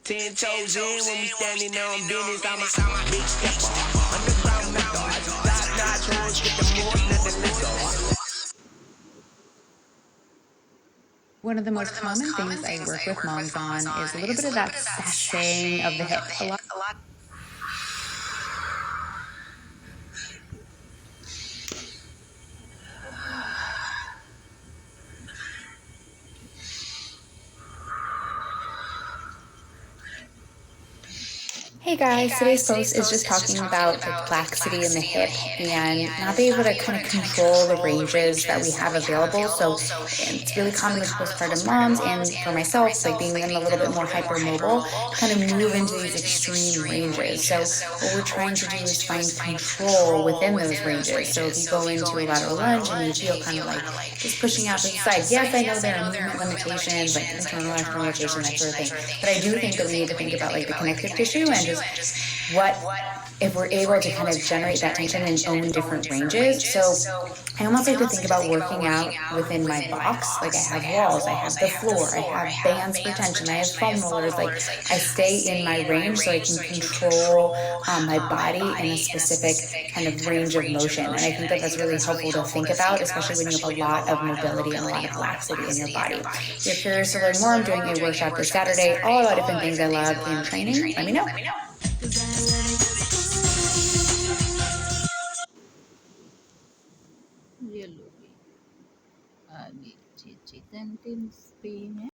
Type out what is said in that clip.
Ten toes in when we standing on business. I'm a big stepper. Underground mountains, top notch hoes with the more than the list. One of the most common things I work with moms on is a little bit of that sashaying of the hip. A lot Hey guys, today's post is just talking about like laxity in the hip and not being able to kind of control the ranges that we have available. So it's really common with postpartum moms and for myself, like being a little bit more hypermobile, to kind of move into these extreme ranges. So what we're trying to do is find control within those ranges. So if you go into a lateral lunge and you feel kind of like just pushing out to the side, yes, I know there are movement limitations, like internal external rotation, that sort of thing. But I do think that we need to think about like the connective tissue and just what if we're able to kind of generate that tension and own different ranges. So I almost like to think about working out within my box. Like I have walls, I have the floor, I have bands for tension, I have foam rollers. Like I stay in my range so I can control my body in a specific kind of range of motion. And I think that that's really helpful to think about, especially when you have a lot of mobility and a lot of laxity in your body. If you're curious to learn more, I'm doing a workshop this Saturday, all about different things I love in training. Let me know. Yellow. Di cicit and tin spin